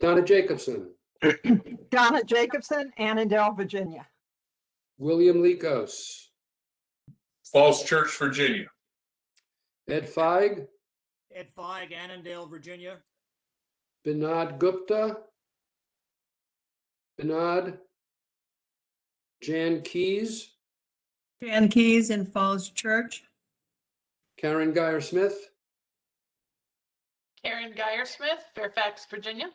Donna Jacobson. Donna Jacobson, Annandale, Virginia. William Likos. Falls Church, Virginia. Ed Feig. Ed Feig, Annandale, Virginia. Binod Gupta. Binod. Jan Keys. Jan Keys in Falls Church. Karen Geyer-Smith. Karen Geyer-Smith, Fairfax, Virginia.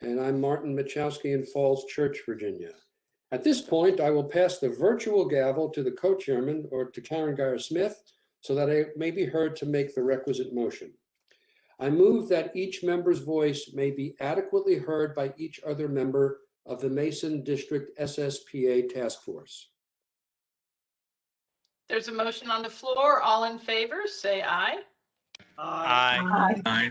And I'm Martin Machowski in Falls Church, Virginia. At this point, I will pass the virtual gavel to the co-chairman or to Karen Geyer-Smith so that I may be heard to make the requisite motion. I move that each member's voice may be adequately heard by each other member of the Mason District SSPA Task Force. There's a motion on the floor. All in favor, say aye. Aye. Aye.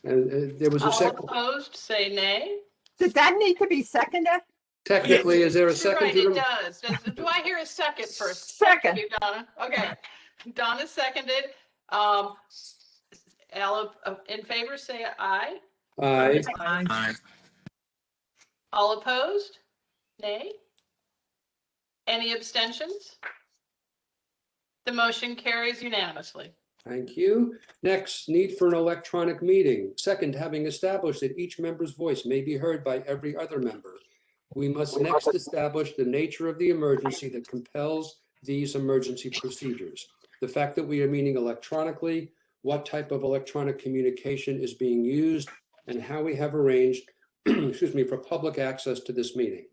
And there was a All second. opposed, say nay. Does that need to be seconded? Technically, is there a You're second right, to it the? does. Do I hear a second first? Second. Thank you, Donna. Okay, Donna seconded. All in favor, say aye. Aye. Aye. All opposed, nay. Any abstentions? The motion carries unanimously. Thank you. Next, need for an electronic meeting. Second, having established that each member's voice may be heard by every other member, we must next establish the nature of the emergency that compels these emergency procedures. The fact that we are meeting electronically, what type of electronic communication is being used, and how we have arranged, excuse me, for public access to this meeting.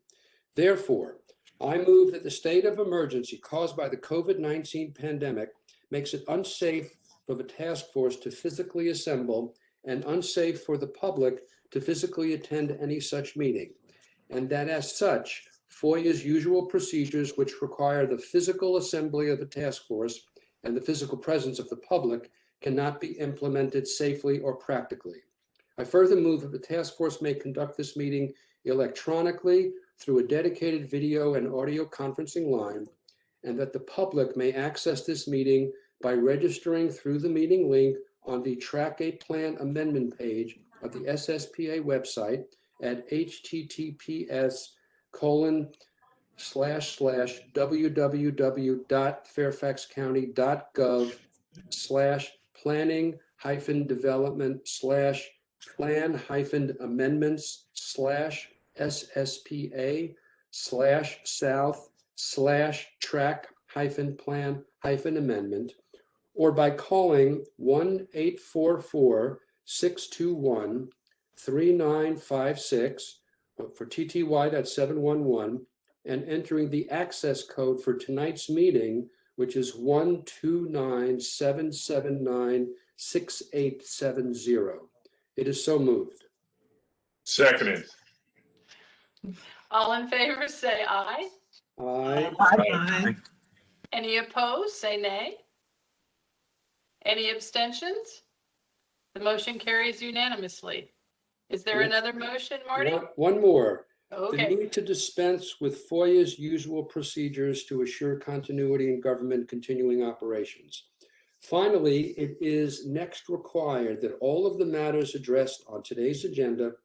Therefore, I move that the state of emergency caused by the COVID-19 pandemic makes it unsafe for the task force to physically assemble and unsafe for the public to physically attend any such meeting. And that as such, FOIA's usual procedures which require the physical assembly of the task force and the physical presence of the public cannot be implemented safely or practically. I further move that the task force may conduct this meeting electronically through a dedicated video and audio conferencing line, and that the public may access this meeting by registering through the meeting link on the Track A Plan Amendment page of the SSPA website at https://www.fairfaxcounty.gov/plan-development/SSPA/track-plan-amendment, or by calling 1-844-621-3956 for TTY, that's 711, and entering the access code for tonight's meeting, which is 129-779-6870. It is so moved. Seconded. All in favor, say aye. Aye. Aye. Any opposed, say nay. Any abstentions? The motion carries unanimously. Is there another motion, Marty? One more. The Okay. need to dispense with FOIA's usual procedures to assure continuity in government continuing operations. Finally, it is next required that all of the matters addressed on today's agenda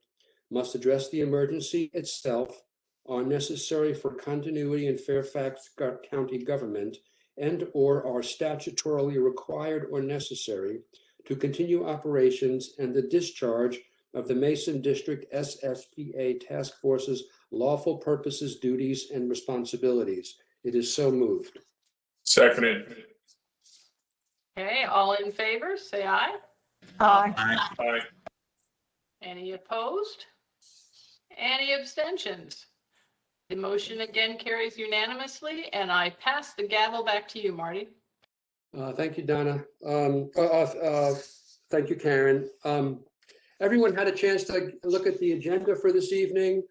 must address the emergency itself, are necessary for continuity in Fairfax County government, and/or are statutorily required or necessary to continue operations and the discharge of the Mason District SSPA Task Force's lawful purposes, duties, and responsibilities. It is so moved. Seconded. Okay, all in favor, say aye. Aye. Aye. Any opposed? Any abstentions? The motion again carries unanimously, and I pass the gavel back to you, Marty. Thank you, Donna. Thank you, Karen. Everyone had a chance to look at the agenda for this evening.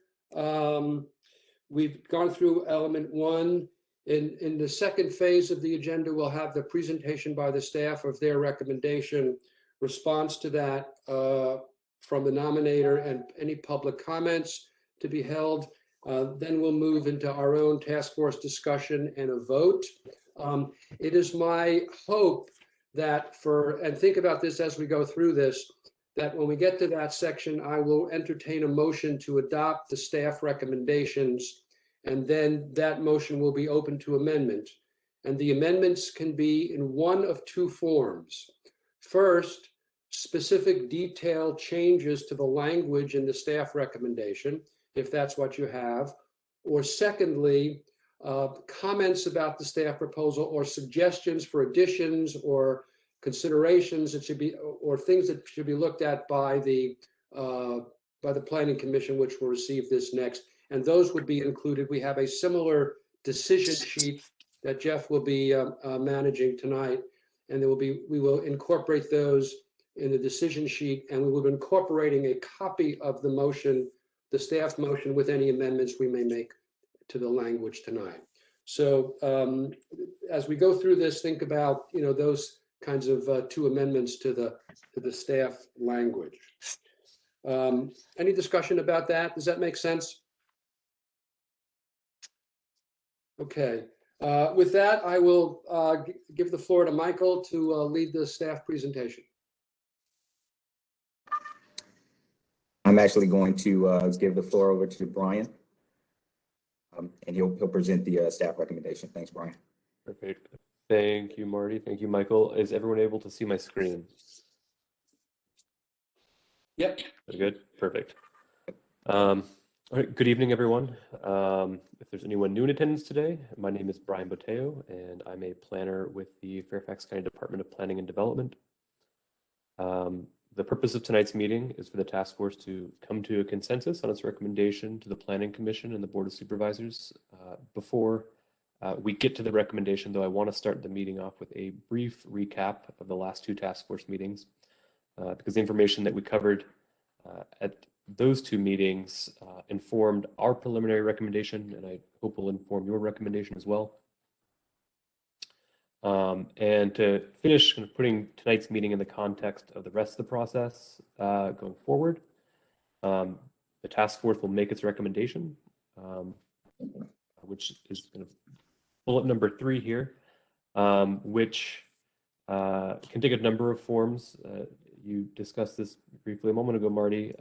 We've gone through element one. In the second phase of the agenda, we'll have the presentation by the staff of their recommendation, response to that from the nominator, and any public comments to be held. Then we'll move into our own task force discussion and a vote. It is my hope that and think about this as we go through this, that when we get to that section, I will entertain a motion to adopt the staff recommendations, and then that motion will be open to amendment. And the amendments can be in one of two forms. First, specific detailed changes to the language in the staff recommendation, if that's what you have. Or secondly, comments about the staff proposal or suggestions for additions or considerations that should be, or things that should be looked at by the Planning Commission, which will receive this next. And those would be included. We have a similar decision sheet that Jeff will be managing tonight. And we will incorporate those in the decision sheet, and we will be incorporating a copy of the motion, the staff motion, with any amendments we may make to the language tonight. So as we go through this, think about, you know, those kinds of two amendments to the staff language. Any discussion about that? Does that make sense? Okay. With that, I will give the floor to Michael to lead the staff presentation. I'm actually going to give the floor over to Brian, and he'll present the staff recommendation. Thanks, Brian. Perfect. Thank you, Marty. Thank you, Michael. Is everyone able to see my screen? Yep. Very good. Perfect. All right. Good evening, everyone. If there's anyone new in attendance today, my name is Brian Boteo, and I'm a planner with the Fairfax County Department of Planning and Development. The purpose of tonight's meeting is for the task force to come to a consensus on its recommendation to the Planning Commission and the Board of Supervisors. Before we get to the recommendation, though, I want to start the meeting off with a brief recap of the last two task force meetings, because the information that we covered at those two meetings informed our preliminary recommendation, and I hope will inform your recommendation as well. And to finish kind of putting tonight's meeting in the context of the rest of the process going forward, the task force will make its recommendation, which is kind of bullet number 3 here, which can take a number of forms. You discussed this briefly a moment ago, Marty.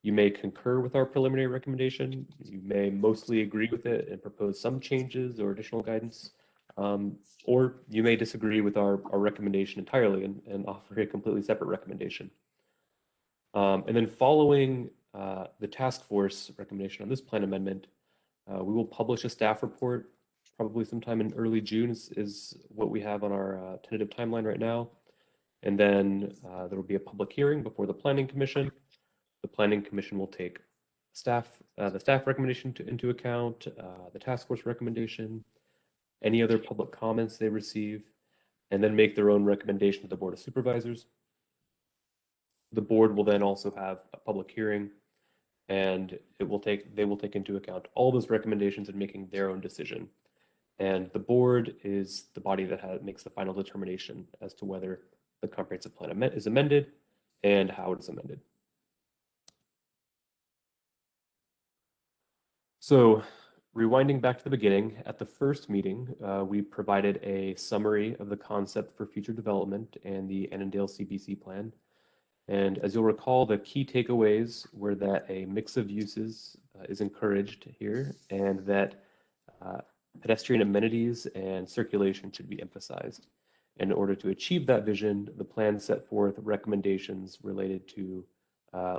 You may concur with our preliminary recommendation. You may mostly agree with it and propose some changes or additional guidance. Or you may disagree with our recommendation entirely and offer a completely separate recommendation. And then following the task force recommendation on this plan amendment, we will publish a staff report probably sometime in early June is what we have on our tentative timeline right now. And then there will be a public hearing before the Planning Commission. The Planning Commission will take the staff recommendation into account, the task force recommendation, any other public comments they receive, and then make their own recommendation to the Board of Supervisors. The board will then also have a public hearing, and they will take into account all those recommendations in making their own decision. And the board is the body that makes the final determination as to whether the comprehensive plan is amended and how it is amended. So, rewinding back to the beginning, at the first meeting, we provided a summary of the concept for future development and the Annandale CBC plan. And as you'll recall, the key takeaways were that a mix of uses is encouraged here, and that pedestrian amenities and circulation should be emphasized. In order to achieve that vision, the plan set forth recommendations related to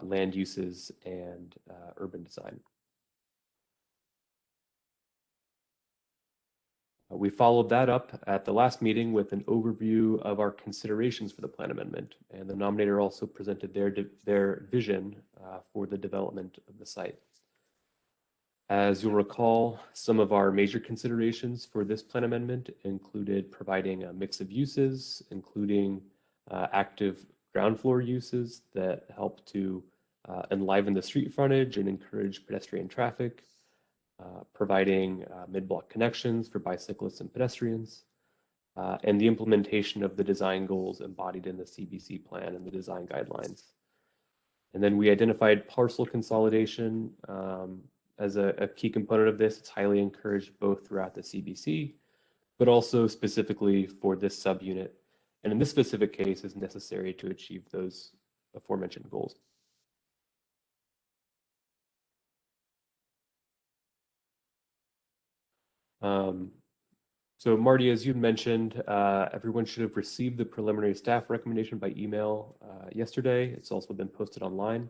land uses and urban design. We followed that up at the last meeting with an overview of our considerations for the plan amendment, and the nominator also presented their vision for the development of the site. As you'll recall, some of our major considerations for this plan amendment included providing a mix of uses, including active ground floor uses that help to enliven the street frontage and encourage pedestrian traffic, providing mid-block connections for bicyclists and pedestrians, and the implementation of the design goals embodied in the CBC plan and the design guidelines. And then we identified parcel consolidation as a key component of this. It's highly encouraged both throughout the CBC, but also specifically for this subunit. And in this specific case, is necessary to achieve those aforementioned goals. So Marty, as you mentioned, everyone should have received the preliminary staff recommendation by email yesterday. It's also been posted online.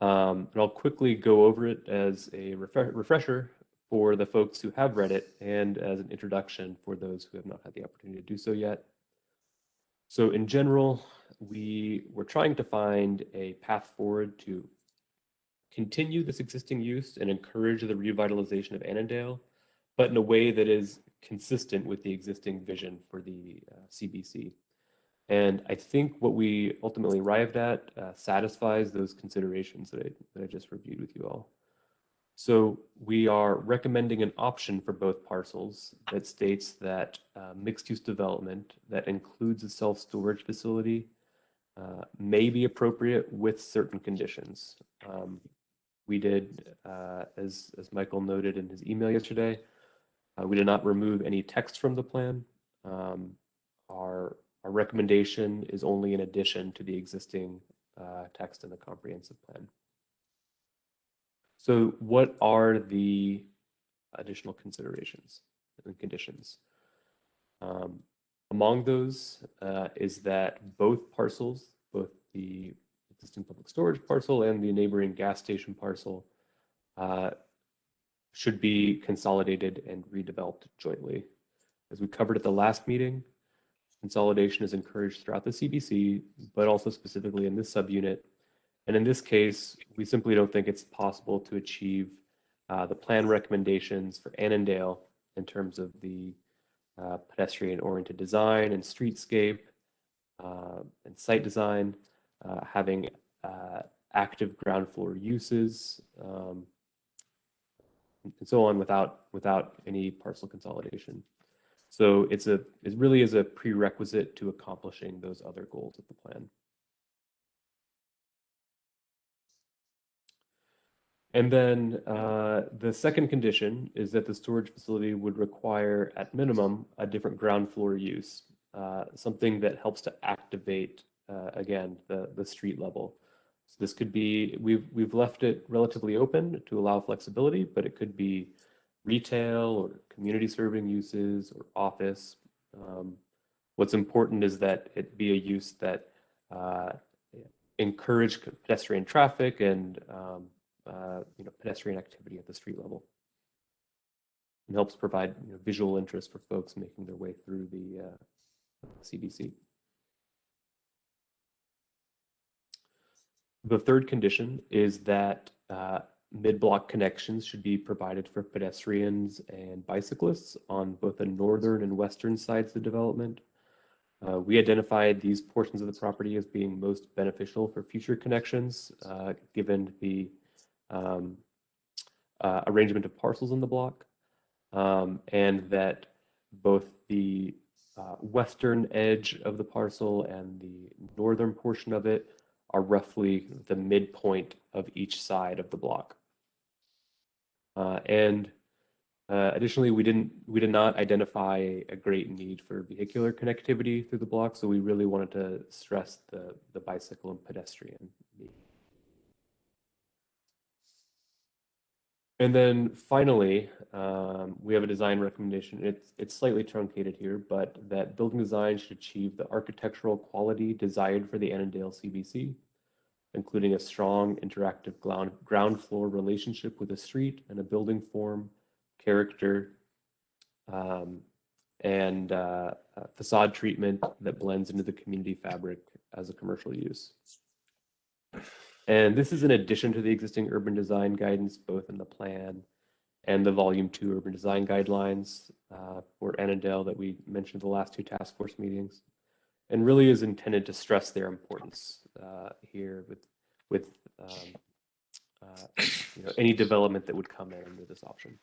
And I'll quickly go over it as a refresher for the folks who have read it and as an introduction for those who have not had the opportunity to do so yet. So in general, we were trying to find a path forward to continue this existing use and encourage the revitalization of Annandale, but in a way that is consistent with the existing vision for the CBC. And I think what we ultimately arrived at satisfies those considerations that I just reviewed with you all. So we are recommending an option for both parcels that states that mixed-use development that includes a self-storage facility may be appropriate with certain conditions. We did, as Michael noted in his email yesterday, we did not remove any text from the plan. Our recommendation is only in addition to the existing text in the comprehensive plan. So what are the additional considerations and conditions? Among those is that both parcels, both the existing public storage parcel and the neighboring gas station parcel, should be consolidated and redeveloped jointly. As we covered at the last meeting, consolidation is encouraged throughout the CBC, but also specifically in this subunit. And in this case, we simply don't think it's possible to achieve the plan recommendations for Annandale in terms of the pedestrian-oriented design and streetscape and site design, having active ground floor uses, and so on without any parcel consolidation. So it really is a prerequisite to accomplishing those other goals of the plan. And then the second condition is that the storage facility would require, at minimum, a different ground floor use, something that helps to activate, again, the street level. So this could be, we've left it relatively open to allow flexibility, but it could be retail or community serving uses or office. What's important is that it be a use that encourage pedestrian traffic and pedestrian activity at the street level, and helps provide visual interest for folks making their way through the CBC. The third condition is that mid-block connections should be provided for pedestrians and bicyclists on both the northern and western sides of the development. We identified these portions of the property as being most beneficial for future connections, given the arrangement of parcels in the block, and that both the western edge of the parcel and the northern portion of it are roughly the midpoint of each side of the block. Additionally, we did not identify a great need for vehicular connectivity through the block, so we really wanted to stress the bicycle and pedestrian need. And then finally, we have a design recommendation. It's slightly truncated here, but that building design should achieve the architectural quality desired for the Annandale CBC, including a strong interactive ground floor relationship with the street and a building form, character, and facade treatment that blends into the community fabric as a commercial use. And this is in addition to the existing urban design guidance, both in the plan and the Volume 2 urban design guidelines for Annandale that we mentioned in the last two task force meetings, and really is intended to stress their importance here with any development that would come in under this option.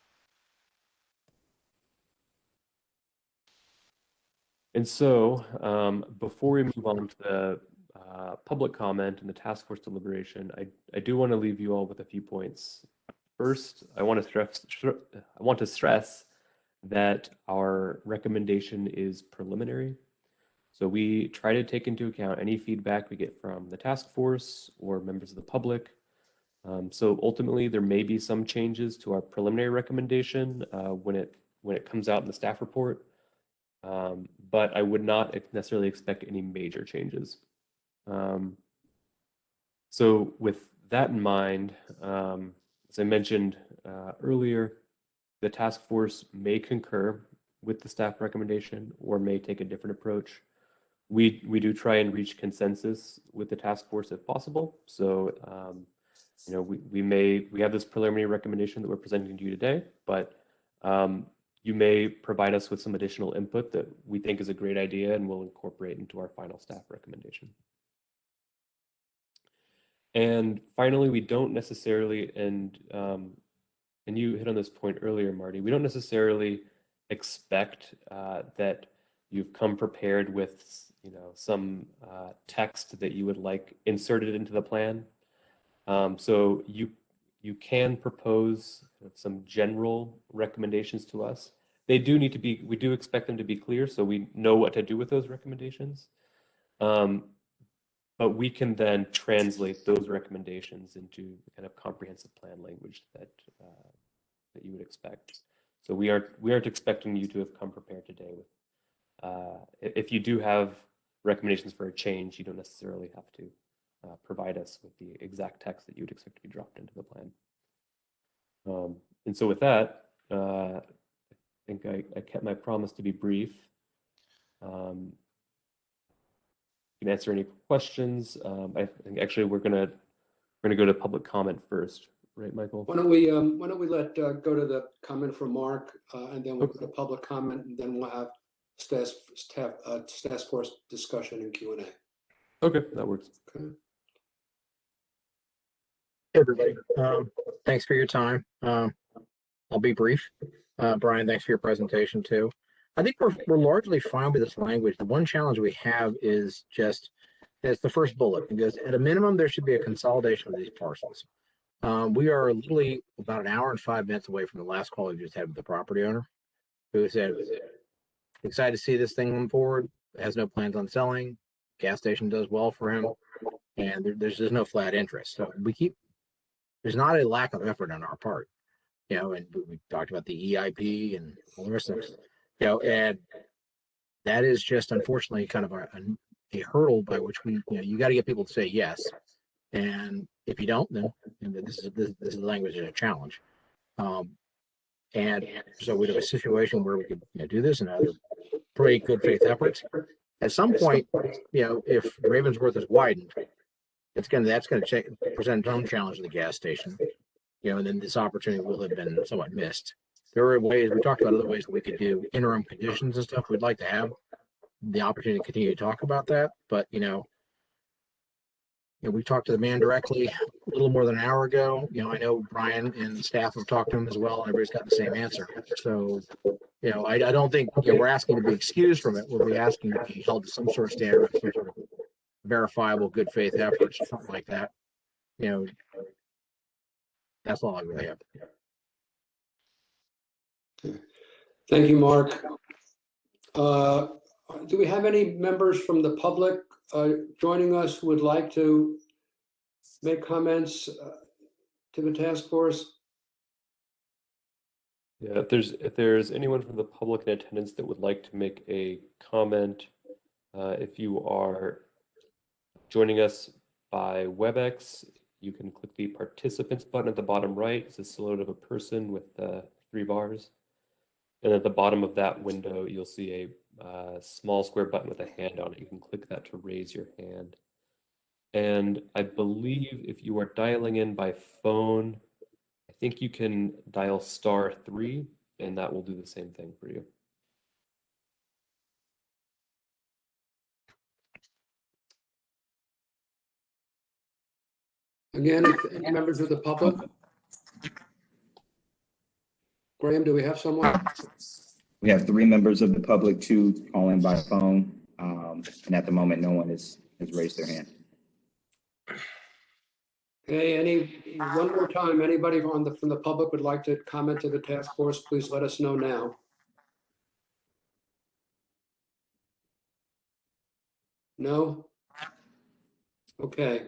And so before we move on to the public comment and the task force deliberation, I do want to leave you all with a few points. First, I want to stress that our recommendation is preliminary. So we try to take into account any feedback we get from the task force or members of the public. So ultimately, there may be some changes to our preliminary recommendation when it comes out in the staff report, but I would not necessarily expect any major changes. So with that in mind, as I mentioned earlier, the task force may concur with the staff recommendation or may take a different approach. We do try and reach consensus with the task force if possible. So you know, we have this preliminary recommendation that we're presenting to you today, but you may provide us with some additional input that we think is a great idea and we'll incorporate into our final staff recommendation. And finally, we don't necessarily, and you hit on this point earlier, Marty, we don't necessarily expect that you've come prepared with, you know, some text that you would like inserted into the plan. So you can propose some general recommendations to us. They do need to be, we do expect them to be clear so we know what to do with those recommendations. But we can then translate those recommendations into kind of comprehensive plan language that that you would expect. So we aren't expecting you to have come prepared today with. If you do have recommendations for a change, you don't necessarily have to provide us with the exact text that you would expect to be dropped into the plan. And so with that, I think I kept my promise to be brief. You can answer any questions. I think actually we're gonna go to public comment first, right, Michael? Why don't we let go to the comment from Mark, and then we'll go to public comment, and then we'll have task force discussion and Q&A. Okay, that works. Okay. Hey, everybody. Thanks for your time. I'll be brief. Brian, thanks for your presentation too. I think we're largely fine with this language. The one challenge we have is just, it's the first bullet. It goes, at a minimum, there should be a consolidation of these parcels. We are literally about an hour and 5 minutes away from the last call we just had with the property owner, who said, excited to see this thing move forward, has no plans on selling, gas station does well for him, and there's just no flat interest. So there's not a lack of effort on our part, you know, and we talked about the EIP and all the rest of it, you know, and that is just unfortunately kind of a hurdle by which we, you know, you got to get people to say yes. And if you don't, then this is the language is a challenge. And so we have a situation where we could, you know, do this and other pretty good faith efforts. At some point, you know, if Ravensworth is widened, that's going to present its own challenge to the gas station, you know, and then this opportunity will have been somewhat missed. There are ways, we talked about other ways that we could do interim conditions and stuff. We'd like to have the opportunity to continue to talk about that, but you know, we talked to the man directly a little more than an hour ago. You know, I know Brian and staff have talked to him as well, and everybody's got the same answer. So, you know, I don't think, you know, we're asking to be excused from it. We'll be asking to be held to some sort of standard, some sort of verifiable good faith efforts or something like that. You know, that's all I really have. Thank you, Mark. Do we have any members from the public joining us who would like to make comments to the task force? Yeah, if there's anyone from the public in attendance that would like to make a comment, if you are joining us by WebEx, you can click the participants button at the bottom right. It's a silhouette of a person with 3 bars. And at the bottom of that window, you'll see a small square button with a hand on it. You can click that to raise your hand. And I believe if you are dialing in by phone, I think you can dial *3, and that will do the same thing for you. Again, if any members of the public? Graham, do we have someone? We have 3 members of the public, 2 calling by phone, and at the moment, no one has raised their hand. Okay, one more time, anybody from the public would like to comment to the task force, please let us know now. No? Okay.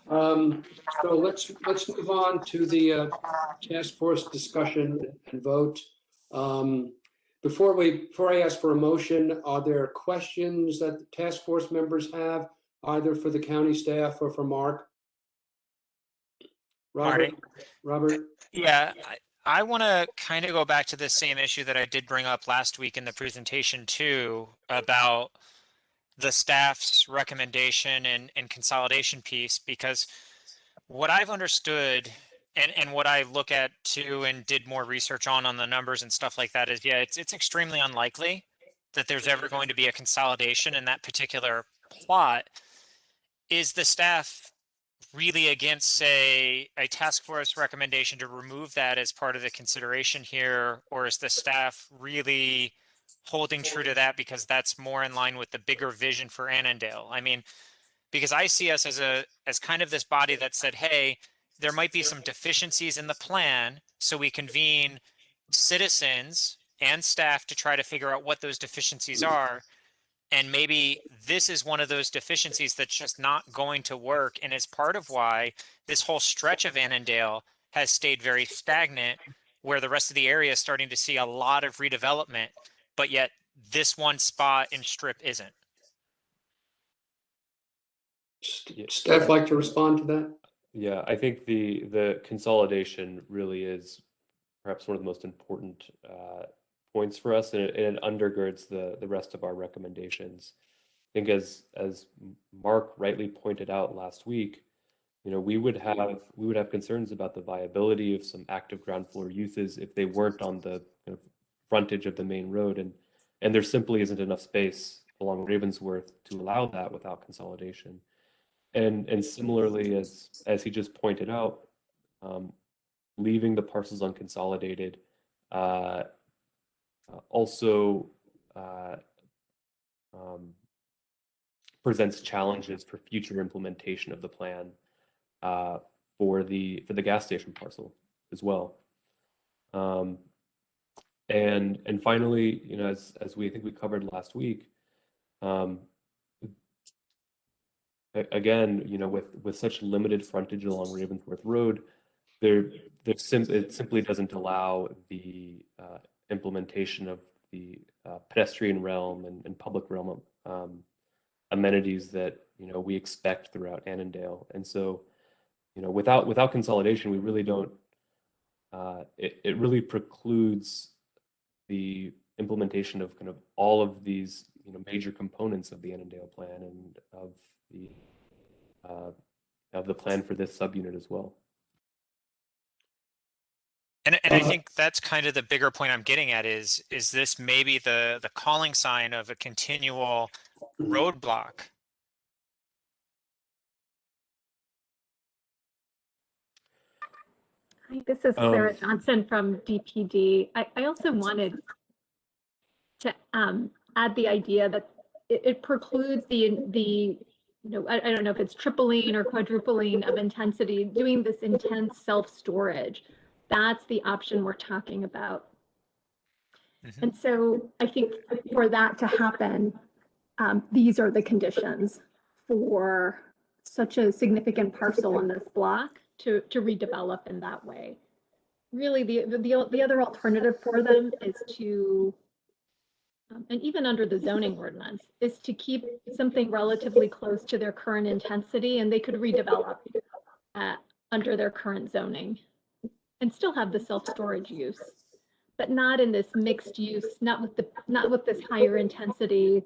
So let's move on to the task force discussion and vote. Before I ask for a motion, are there questions that the task force members have, either for the county staff or for Mark? Marty? Robert? Yeah, I want to kind of go back to the same issue that I did bring up last week in the presentation too, about the staff's recommendation and consolidation piece, because what I've understood and what I look at too and did more research on the numbers and stuff like that is, yeah, it's extremely unlikely that there's ever going to be a consolidation in that particular plot. Is the staff really against, say, a task force recommendation to remove that as part of the consideration here, or is the staff really holding true to that because that's more in line with the bigger vision for Annandale? I mean, because I see us as kind of this body that said, hey, there might be some deficiencies in the plan, so we convene citizens and staff to try to figure out what those deficiencies are. And maybe this is one of those deficiencies that's just not going to work, and is part of why this whole stretch of Annandale has stayed very stagnant, where the rest of the area is starting to see a lot of redevelopment, but yet this one spot in Strip isn't. Staff like to respond to that? Yeah, I think the consolidation really is perhaps one of the most important points for us, and it undergirds the rest of our recommendations. I think as Mark rightly pointed out last week, we would have concerns about the viability of some active ground floor uses if they weren't on the kind of frontage of the main road, and there simply isn't enough space along Ravensworth to allow that without consolidation. And similarly, as he just pointed out, leaving the parcels unconsolidated also presents challenges for future implementation of the plan for the gas station parcel as well. And finally, as we think we covered last week, again, with such limited frontage along Ravensworth Road, it simply doesn't allow the implementation of the pedestrian realm and public realm amenities that we expect throughout Annandale. And so, without consolidation, we really don't. It really precludes the implementation of kind of all of these major components of the Annandale plan and of the plan for this subunit as well. And I think that's kind of the bigger point I'm getting at is this maybe the calling sign of a continual roadblock? Hi, this is Clara Johnson from DPD. I also wanted to add the idea that it precludes the I don't know if it's tripling or quadrupling of intensity, doing this intense self-storage. That's the option we're talking about. Mm-hmm. And so I think for that to happen, these are the conditions for such a significant parcel in this block to redevelop in that way. Really, the other alternative for them is to, and even under the zoning ordinance, is to keep something relatively close to their current intensity, and they could redevelop under their current zoning and still have the self-storage use, but not in this mixed use, not with this higher intensity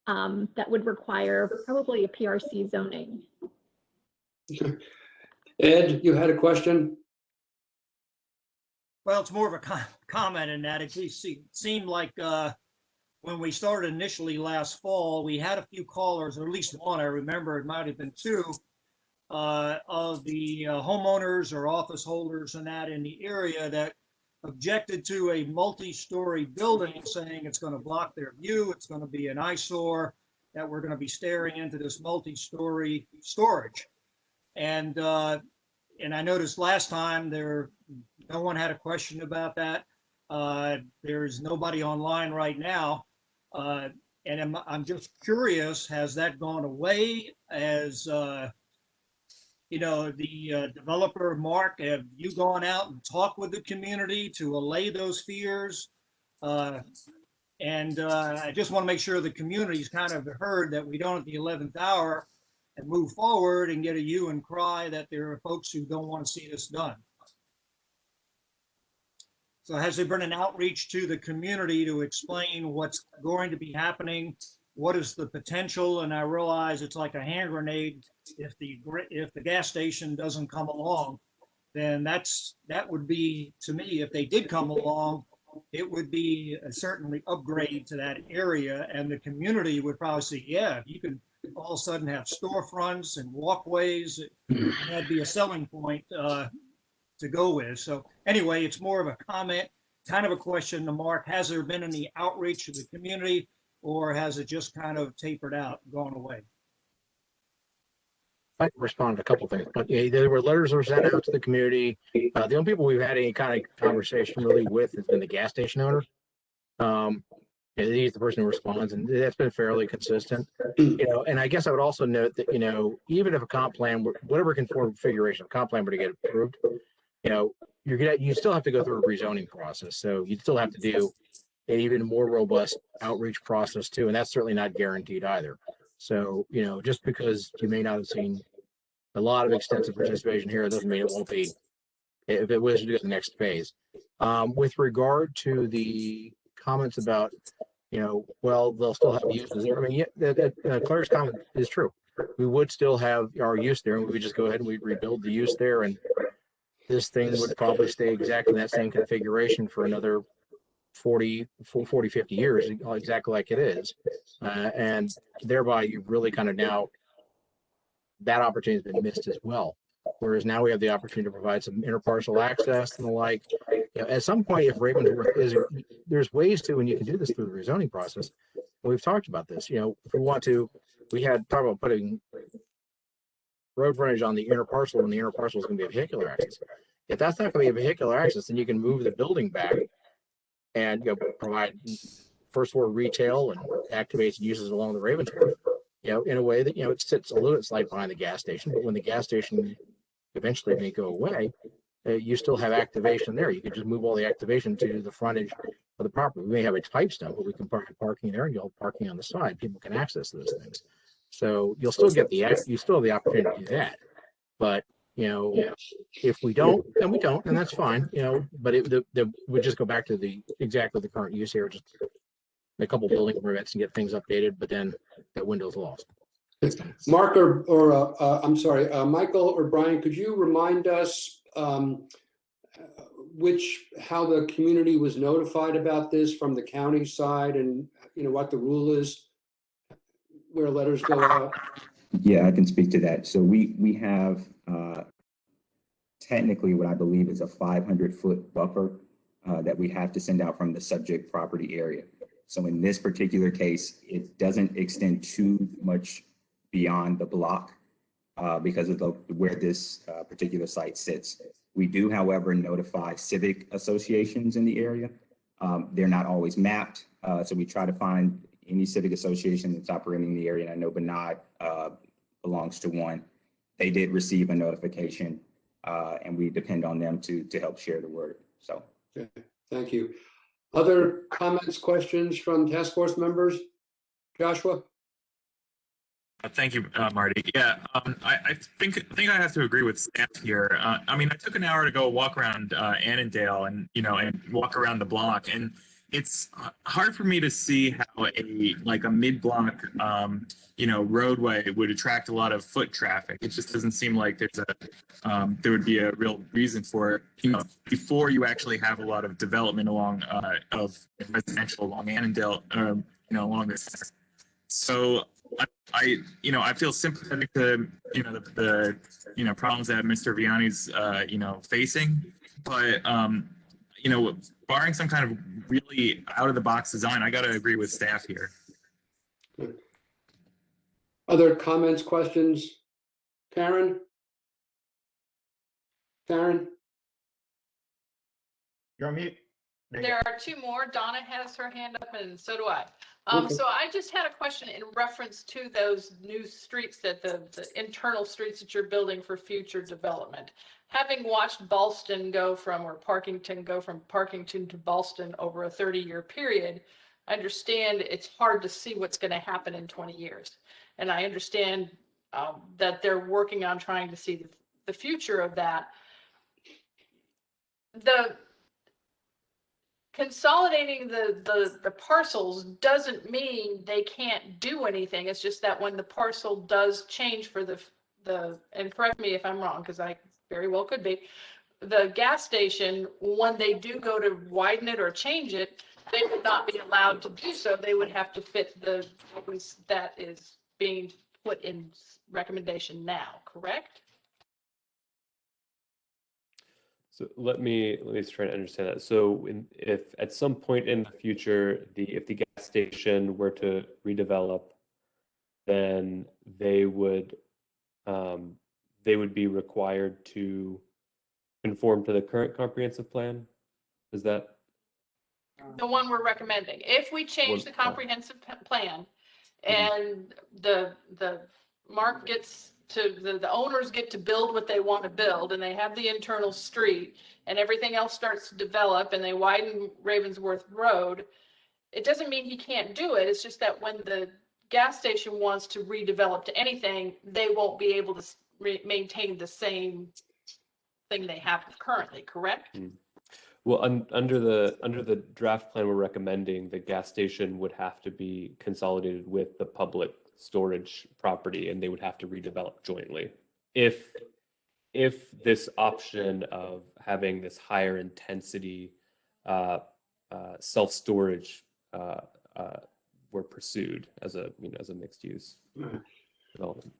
that would require probably a PRC zoning. Ed, you had a question? Well, it's more of a comment in that it seemed like when we started initially last fall, we had a few callers, or at least one, I remember, it might have been two, of the homeowners or office holders and that in the area that objected to a multi-story building, saying it's going to block their view, it's going to be an eyesore, that we're going to be staring into this multi-story storage. And I noticed last time no one had a question about that. There's nobody online right now. And I'm just curious, has that gone away as, you know, the developer, Mark, have you gone out and talked with the community to allay those fears? I just want to make sure the community's kind of heard that we don't at the 11th hour and move forward and get a hue and cry that there are folks who don't want to see this done. So has there been an outreach to the community to explain what's going to be happening? What is the potential? And I realize it's like a hand grenade. If the gas station doesn't come along, then that would be, to me, if they did come along, it would be a certainly upgrade to that area, and the community would probably say, yeah, you can all of a sudden have storefronts and walkways, and that'd be a selling point to go with. So anyway, it's more of a comment, kind of a question to Mark. Has there been any outreach to the community, or has it just kind of tapered out, gone away? I can respond to a couple things, but yeah, there were letters that were sent out to the community. The only people we've had any kind of conversation really with has been the gas station owner. He's the person who responds, and that's been fairly consistent. You know, and I guess I would also note that, you know, even if a comp plan, whatever configuration of comp plan were to get approved, you know, you still have to go through a rezoning process. So you'd still have to do an even more robust outreach process too, and that's certainly not guaranteed either. So, you know, just because you may not have seen a lot of extensive participation here, doesn't mean it won't be, if it was to go to the next phase. With regard to the comments about, you know, well, they'll still have uses there. I mean, yeah, Claire's comment is true. We would still have our use there, and we would just go ahead and we'd rebuild the use there, and this thing would probably stay exactly that same configuration for another 40, 50 years, exactly like it is. And thereby you've really kind of now, that opportunity has been missed as well. Whereas now we have the opportunity to provide some interparcel access and the like. You know, at some point, if Ravensworth there's ways to, and you can do this through the rezoning process. We've talked about this. You know, if we want to, we had talked about putting road frontage on the interparcel, and the interparcel is going to be a vehicular access. If that's not going to be a vehicular access, then you can move the building back and, you know, provide first floor retail and activates uses along the Ravensworth, you know, in a way that, you know, it sits a little bit slight behind the gas station, but when the gas station eventually may go away, you still have activation there. You could just move all the activation to the frontage of the property. We may have a pipestone, but we can park parking there, and you'll have parking on the side. People can access those things. So you'll still get you still have the opportunity to do that. But, you know, if we don't, then we don't, and that's fine, you know, but we just go back to exactly the current use here, just a couple building permits and get things updated, but then that window's lost. Mark I'm sorry, Michael or Brian, could you remind us how the community was notified about this from the county side, and, you know, what the rule is, where letters go out? Yeah, I can speak to that. So we have technically what I believe is a 500-foot buffer that we have to send out from the subject property area. So in this particular case, it doesn't extend too much beyond the block because of where this particular site sits. We do, however, notify civic associations in the area. They're not always mapped, so we try to find any civic association that's operating in the area. And I know Bernard belongs to one. They did receive a notification, and we depend on them to help share the word. So, okay, thank you. Other comments, questions from task force members? Joshua? Thank you, Marty. Yeah, I think I have to agree with staff here. I mean, I took an hour to go walk around Annandale and walk around the block, and it's hard for me to see how a mid-block roadway would attract a lot of foot traffic. It just doesn't seem like there would be a real reason for it. Before you actually have a lot of development along of residential along Annandale, along this. So I feel sympathetic to the problems that Mr. Vianney's facing, but barring some kind of really out of the box design, I got to agree with staff here. Other comments, questions? Karen? You're on mute. There are two more. Donna has her hand up and so do I. Okay. So I just had a question in reference to those new streets that the internal streets that you're building for future development. Having watched Ballston go from, or Parkington go from Parkington to Ballston over a 30-year period, I understand it's hard to see what's going to happen in 20 years. And I understand that they're working on trying to see the future of that. The consolidating the parcels doesn't mean they can't do anything. It's just that when the parcel does change for the and correct me if I'm wrong, because I very well could be, the gas station, when they do go to widen it or change it, they would not be allowed to do so. They would have to fit that is being put in recommendation now, correct? So let me try to understand that. So if at some point in the future, if the gas station were to redevelop, then they would be required to conform to the current comprehensive plan? Is that? The one we're recommending. If we change the comprehensive plan and the Mark gets to, the owners get to build what they want to build and they have the internal street and everything else starts to develop and they widen Ravensworth Road, it doesn't mean he can't do it. It's just that when the gas station wants to redevelop to anything, they won't be able to maintain the same thing they have currently, correct? Well, under the draft plan we're recommending, the gas station would have to be consolidated with the public storage property, and they would have to redevelop jointly. If this option of having this higher intensity self-storage were pursued as a mixed use development.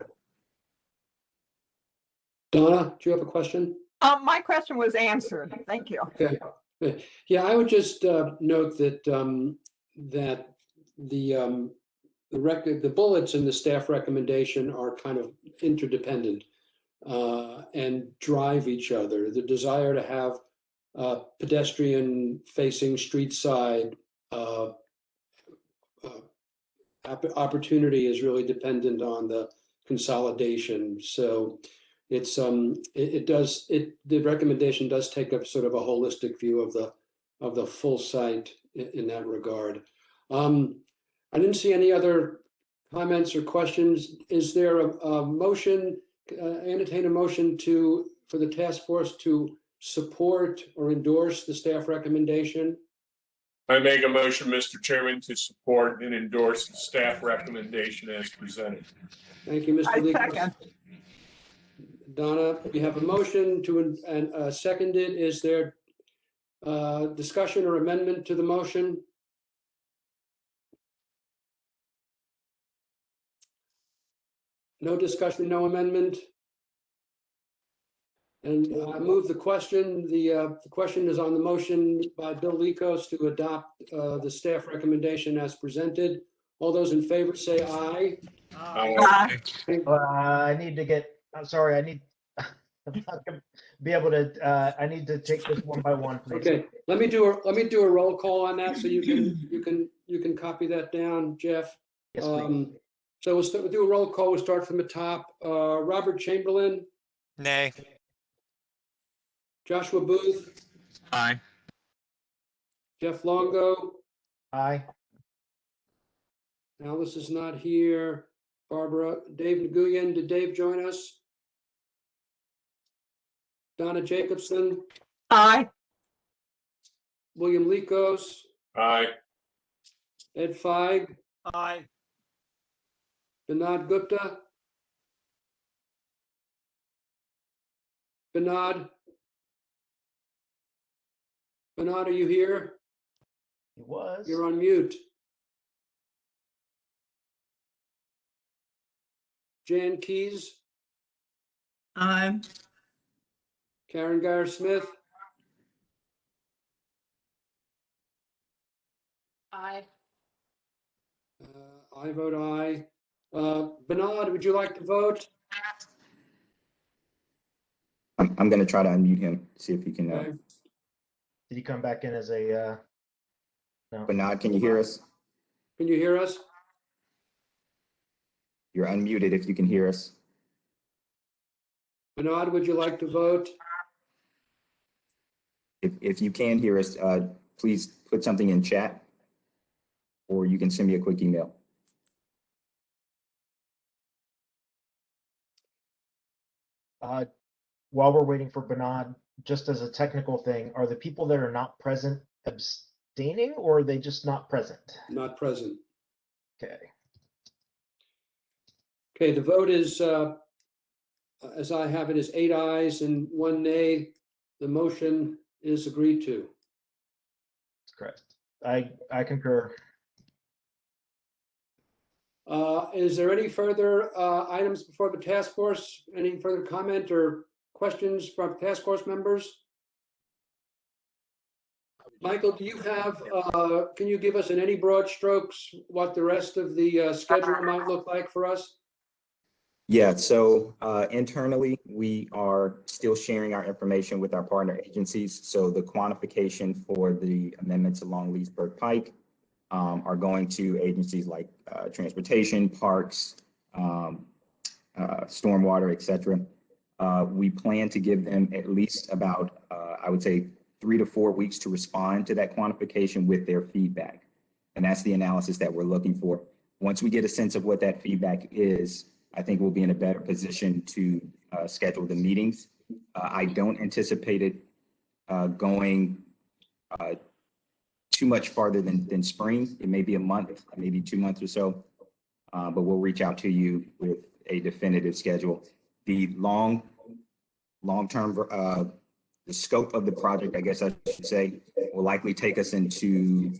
Donna, do you have a question? My question was answered. Thank you. Okay. Yeah, I would just note that that the bullets in the staff recommendation are kind of interdependent and drive each other. The desire to have pedestrian-facing street side opportunity is really dependent on the consolidation. So it's the recommendation does take up sort of a holistic view of the full site in that regard. I didn't see any other comments or questions. Is there a motion, entertain a motion for the task force to support or endorse the staff recommendation? I make a motion, Mr. Chairman, to support and endorse the staff recommendation as presented. Thank you, Mr. I Lee. second. Donna, we have a motion and seconded. Is there discussion or amendment to the motion? No discussion, no amendment. And I move the question. The question is on the motion by Bill Likos to adopt the staff recommendation as presented. All those in favor say aye. Aye. I need to get, I'm sorry, I'm not gonna be able to, I need to take this one by one, please. Okay, let me do a roll call on that so you can copy that down, Jeff. Yes, please. So we'll do a roll call. We'll start from the top. Robert Chamberlain, Nay. Joshua Booth, Aye. Jeff Longo, Aye. Alice is not here. Barbara, Dave Nguyen, did Dave join us? Donna Jacobson, Aye. William Likos, Aye. Ed Feig, Aye. Vinod Gupta. Vinod, are you here? He was. You're on mute. Jan Keys, Aye. Karen Geyer-Smith, Aye. I vote aye. Vinod, would you like to vote? I'm going to try to unmute him, see if he can. Okay. Did he come back in as a Bernard, can you hear us? Can you hear us? You're unmuted if you can hear us. Bernard, would you like to vote? If you can hear us, please put something in chat, or you can send me a quick email. While we're waiting for Bernard, just as a technical thing, are the people that are not present abstaining, or are they just not present? Not present. Okay. Okay, the vote is, as I have it, is 8 ayes and 1 nay. The motion is agreed to. That's correct. I concur. Is there any further items before the task force? Any further comment or questions from task force members? Michael, do you have, can you give us in any broad strokes what the rest of the schedule might look like for us? Yeah, so internally, we are still sharing our information with our partner agencies. So the quantification for the amendments along Leesburg Pike are going to agencies like transportation, parks, stormwater, et cetera. We plan to give them at least about, I would say, 3 to 4 weeks to respond to that quantification with their feedback. And that's the analysis that we're looking for. Once we get a sense of what that feedback is, I think we'll be in a better position to schedule the meetings. I don't anticipate it going too much farther than spring. It may be a month, maybe 2 months or so, but we'll reach out to you with a definitive schedule. The long-term, the scope of the project, I guess I should say, will likely take us into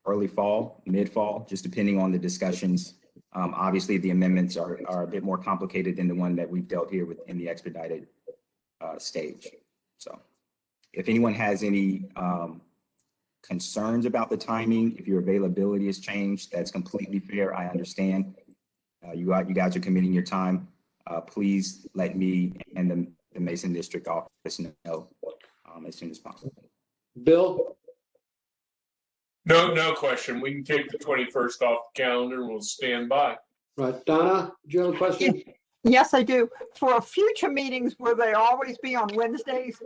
early fall, mid-fall, just depending on the discussions. Obviously, the amendments are a bit more complicated than the one that we've dealt here with in the expedited stage. So if anyone has any concerns about the timing, if your availability has changed, that's completely fair. I understand. You guys are committing your time. Please let me and the Mason District Office know as soon as possible. Bill? No question. We can take the 21st off the calendar and we'll stand by. Right. Donna, do you have a question? Yes, I do. For future meetings, will they always be on Wednesdays?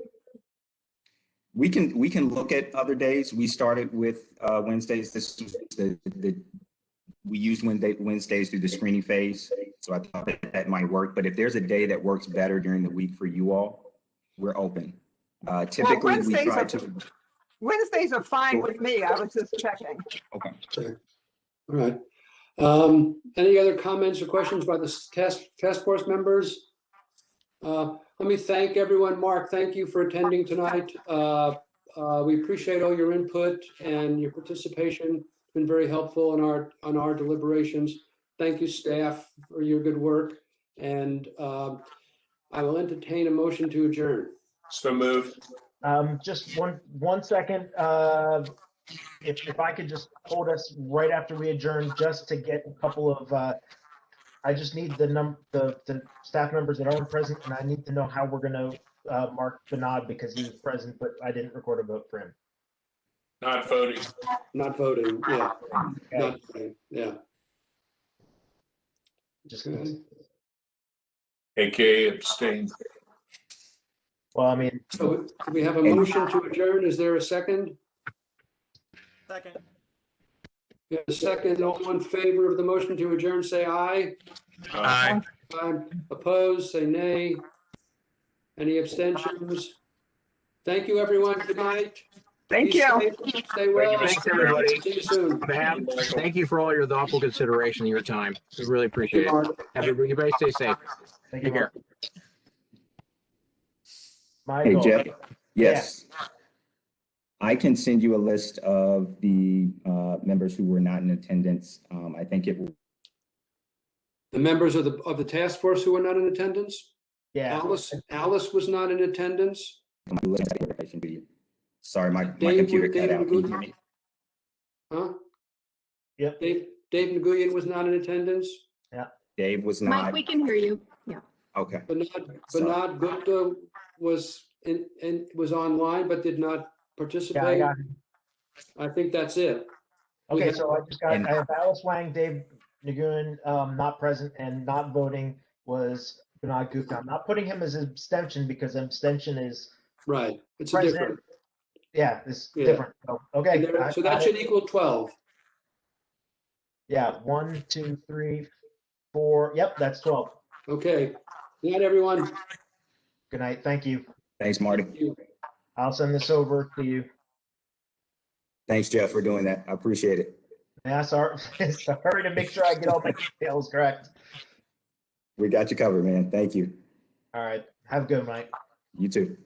We can look at other days. We started with Wednesdays. This is we used Wednesdays through the screening phase, so I thought that might work. But if there's a day that works better during the week for you all, we're open. Typically, we try to. Wednesdays are fine with me. I was just checking. Okay. Sure. All right. Any other comments or questions by the task force members? Let me thank everyone. Mark, thank you for attending tonight. We appreciate all your input and your participation. It's been very helpful on our deliberations. Thank you, staff, for your good work. And I will entertain a motion to adjourn. So moved. Just one second. If I could just hold us right after we adjourn, just to get a couple of. I just need the staff members that aren't present, and I need to know how we're going to mark Bernard because he was present, but I didn't record a vote for him. Not voting. Not voting. Yeah. Okay. Not voting. Yeah. Just. Okay. AKA abstain. Well, I mean. So we have a motion to adjourn. Is there a second? Second. We have a second. All in favor of the motion to adjourn, say aye. Aye. Aye. Opposed, say nay. Any abstentions? Thank you, everyone. Good night. Thank Be you. safe. Stay well. Thanks, everybody. See you soon. Thank you for all your thoughtful consideration of your time. We really appreciate it. Everybody stay safe. Thank Take you, care. Hey, Michael. Jeff. Yes. I can send you a list of the members who were not in attendance. I think it will. The members of the task force who were not in attendance? Yeah. Alice was not in attendance. Sorry, my Dave computer cut out. Can you hear me? Huh? Yep. Dave Nguyen was not in attendance. Yeah. Dave was Mike, not. we can hear you. Yeah. Okay. Bernard Gupta was was online but did not participate. Yeah, I got him. I think that's it. We Okay, have- so I just got, And- I have Alice Wang, Dave Nguyen, not present, and not voting was Bernard Gupta. I'm not putting him as an abstention because abstention is Right, it's a president. different. Yeah, it's Yeah. different. So, And okay. there- I So got that it. should equal 12. Yeah, 1, 2, 3, 4. Yep, that's 12. Okay. Good night, everyone. Good night. Thank you. Thanks, Marty. Thank you. I'll send this over to you. Thanks, Jeff, for doing that. I appreciate it. Yeah, sorry, sorry to make sure I get all my details correct. We got you covered, man. Thank you. All right. Have a good night. You too.